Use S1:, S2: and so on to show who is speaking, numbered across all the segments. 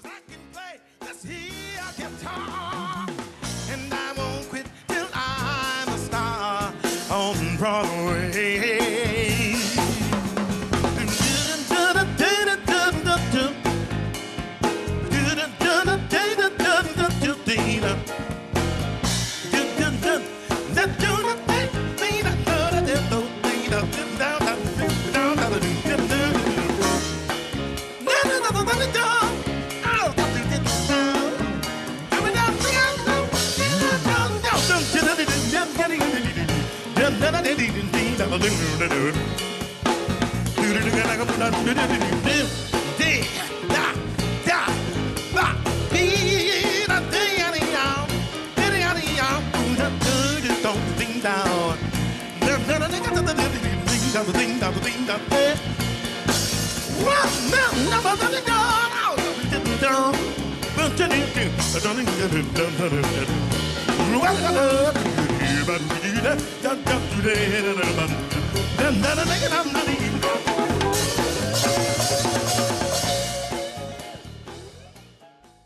S1: 'Cause I can play this here guitar, and I won't quit till I'm a star on Broadway.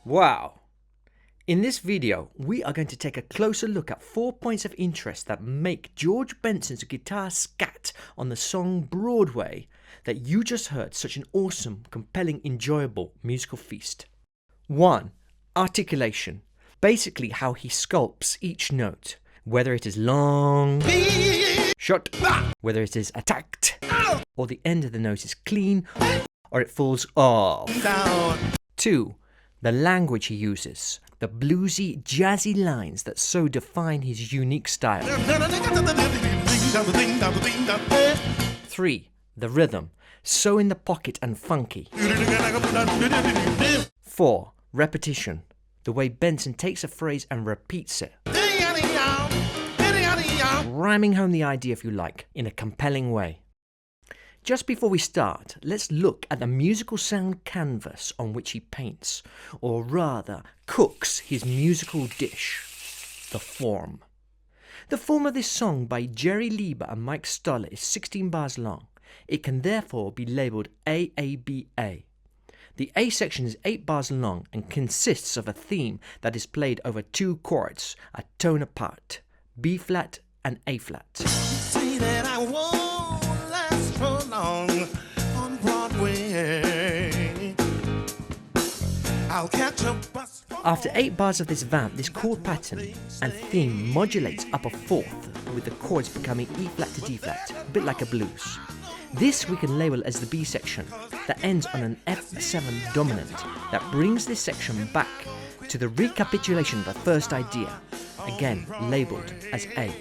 S2: Wow! In this video, we are going to take a closer look at 4 points of interest that make George Benson's guitar scat on the song Broadway that you just heard such an awesome, compelling, enjoyable musical feast. 1. Articulation. Basically how he sculpts each note, whether it is long, short, whether it is attacked, or the end of the note is clean, or it falls off. 2. The language he uses, the bluesy, jazzy lines that so define his unique style. 3. The rhythm, so in the pocket and funky. 4. Repetition, the way Benson takes a phrase and repeats it, ramming home the idea, if you like, in a compelling way. Just before we start, let's look at the musical sound canvas on which he paints, or rather, cooks his musical dish, the form. The form of this song by Jerry Lieber and Mike Stoller is 16 bars long. It can therefore be labelled AABA. The A section is 8 bars long and consists of a theme that is played over 2 chords, a tone apart, B flat and A flat.
S1: See that I won't last for long on Broadway. I'll catch a bus.
S2: After 8 bars of this vamp, this chord pattern and theme modulates up a fourth, with the chords becoming E flat to D flat, a bit like a blues. This we can label as the B section, that ends on an F7 dominant, that brings this section back to the recapitulation of the first idea, again labelled as A.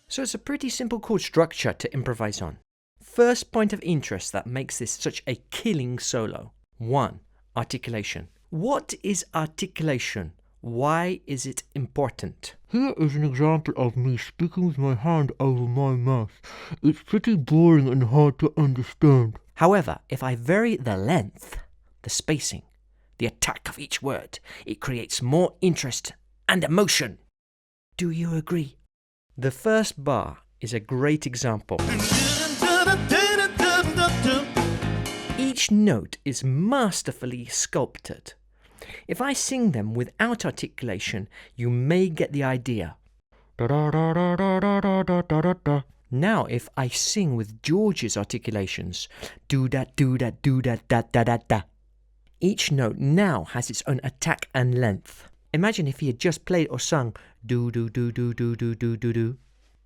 S2: So it's a pretty simple chord structure to improvise on. First point of interest that makes this such a killing solo. 1. Articulation. What is articulation? Why is it important?
S3: Here is an example of me speaking with my hand over my mouth. It's pretty boring and hard to understand.
S2: However, if I vary the length, the spacing, the attack of each word, it creates more interest and emotion. Do you agree? The first bar is a great example. Each note is masterfully sculpted. If I sing them without articulation, you may get the idea. Now if I sing with George's articulations, do that, do that, do that, da da da da. Each note now has its own attack and length. Imagine if he had just played or sung do do do do do do do do do.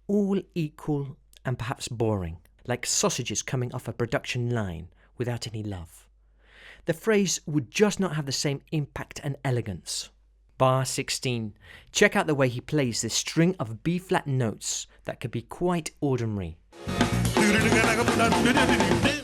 S2: All equal and perhaps boring, like sausages coming off a production line without any love. The phrase would just not have the same impact and elegance. Bar 16. Check out the way he plays this string of B-flat notes that could be quite ordinary.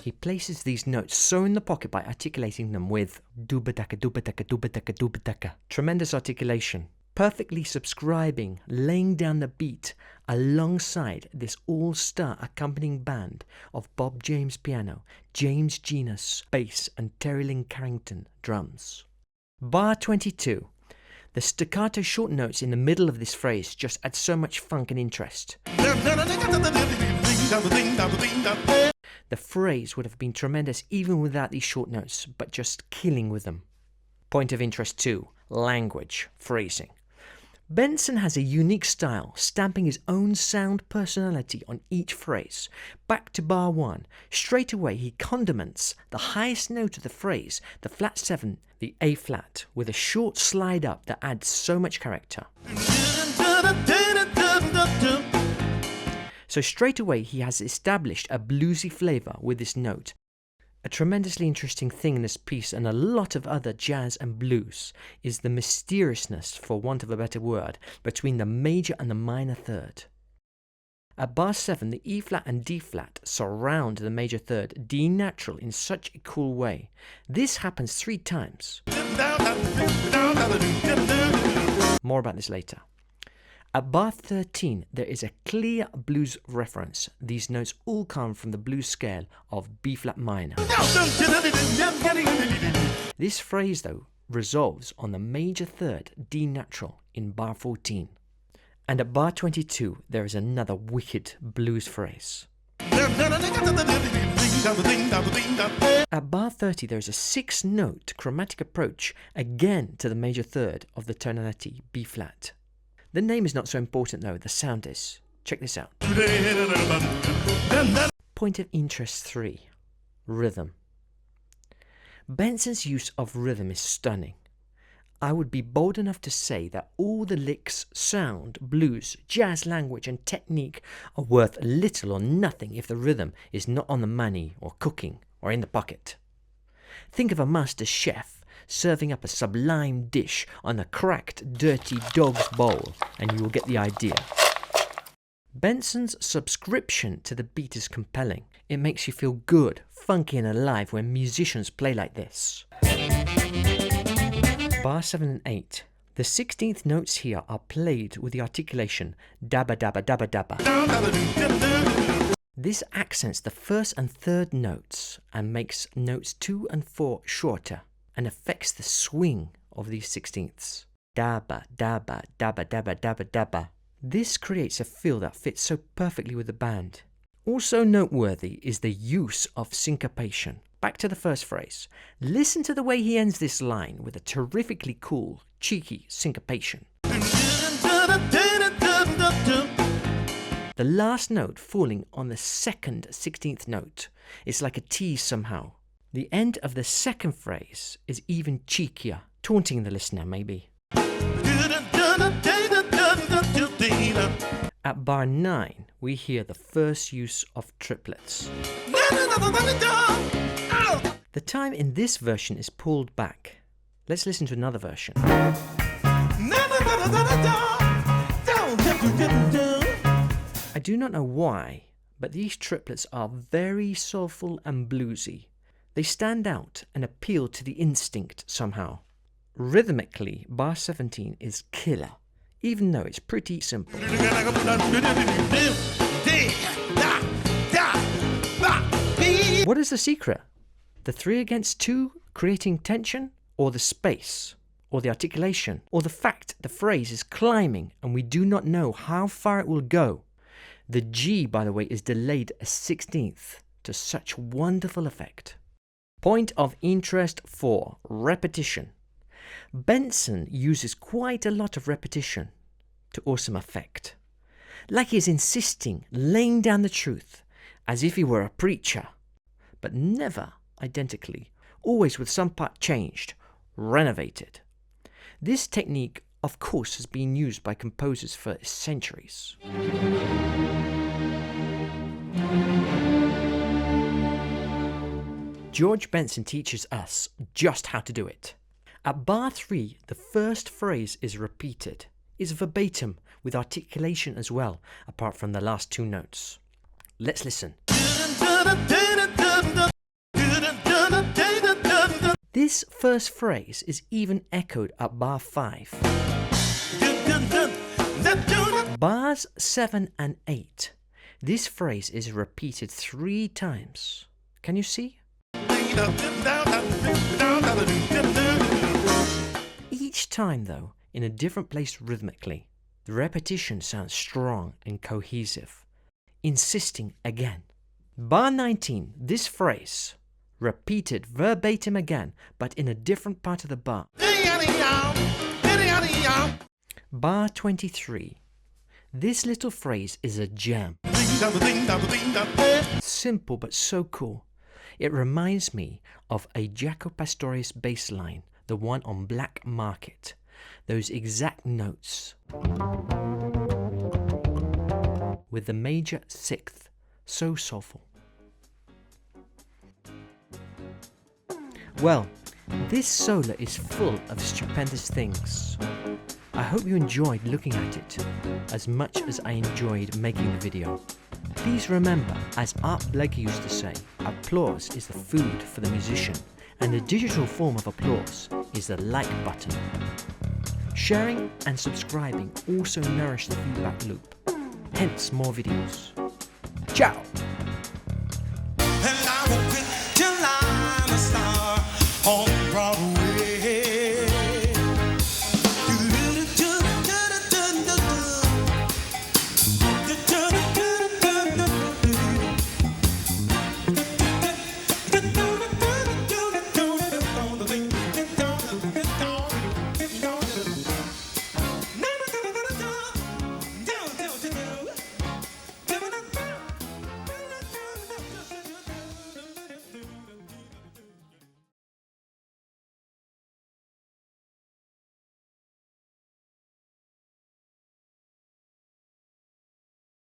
S2: He places these notes so in the pocket by articulating them with dooba-daka, dooba-daka, dooba-daka, dooba-daka. Tremendous articulation. Perfectly subscribing, laying down the beat alongside this all-star accompanying band of Bob James piano, James Genus bass and Terry Lynn Carrington drums. Bar 22. The staccato short notes in the middle of this phrase just add so much funk and interest. The phrase would have been tremendous even without these short notes, but just killing with them. Point of interest 2. Language, phrasing. Benson has a unique style, stamping his own sound personality on each phrase. Back to bar 1, straight away he condiments the highest note of the phrase, the flat 7, the A flat, with a short slide up that adds so much character. So straight away he has established a bluesy flavour with this note. A tremendously interesting thing in this piece and a lot of other jazz and blues is the mysteriousness, for want of a better word, between the major and the minor third. At bar 7, the E flat and D flat surround the major third, D natural, in such a cool way. This happens 3 times. More about this later. At bar 13, there is a clear blues reference. These notes all come from the blues scale of B flat minor. This phrase, though, resolves on the major third, D natural, in bar 14. And at bar 22, there is another wicked blues phrase. At bar 30, there is a 6-note chromatic approach, again to the major third of the tonality B flat. The name is not so important though, the sound is. Check this out. Point of interest 3. Rhythm. Benson's use of rhythm is stunning. I would be bold enough to say that all the licks, sound, blues, jazz language and technique are worth little or nothing if the rhythm is not on the money or cooking or in the pocket. Think of a master chef serving up a sublime dish on a cracked, dirty dog's bowl, and you will get the idea. Benson's subscription to the beat is compelling. It makes you feel good, funky and alive when musicians play like this. Bar 7 and 8. The 16th notes here are played with the articulation dabba dabba dabba dabba. This accents the first and third notes and makes notes 2 and 4 shorter, and affects the swing of these 16ths. Dabba, dabba, dabba, dabba, dabba, dabba. This creates a feel that fits so perfectly with the band. Also noteworthy is the use of syncopation. Back to the first phrase. Listen to the way he ends this line with a terrifically cool, cheeky syncopation. The last note falling on the second 16th note is like a tease somehow. The end of the second phrase is even cheekier, taunting the listener maybe. At bar 9, we hear the first use of triplets. The time in this version is pulled back. Let's listen to another version. I do not know why, but these triplets are very soulful and bluesy. They stand out and appeal to the instinct somehow. Rhythmically, bar 17 is killer, even though it's pretty simple. What is the secret? The 3 against 2 creating tension, or the space, or the articulation, or the fact the phrase is climbing and we do not know how far it will go? The G, by the way, is delayed a 16th to such wonderful effect. Point of interest 4. Repetition. Benson uses quite a lot of repetition to awesome effect. Like he's insisting, laying down the truth, as if he were a preacher, but never identically, always with some part changed, renovated. This technique, of course, has been used by composers for centuries. George Benson teaches us just how to do it. At bar 3, the first phrase is repeated, is verbatim, with articulation as well, apart from the last 2 notes. Let's listen. This first phrase is even echoed at bar 5. Bars 7 and 8. This phrase is repeated 3 times. Can you see? Each time, though, in a different place rhythmically. The repetition sounds strong and cohesive, insisting again Bar 19, this phrase, repeated verbatim again, but in a different part of the bar. Bar 23, this little phrase is a gem. Simple but so cool. It reminds me of a Jaco Pastorius bass line, the one on Black Market. Those exact notes. With the major sixth, so soulful. Well, this solo is full of stupendous things. I hope you enjoyed looking at it as much as I enjoyed making the video. Please remember, as Art Blakey used to say, applause is the food for the musician, and the digital form of applause is the like button. Sharing and subscribing also nourish the feedback loop, hence more videos. Ciao!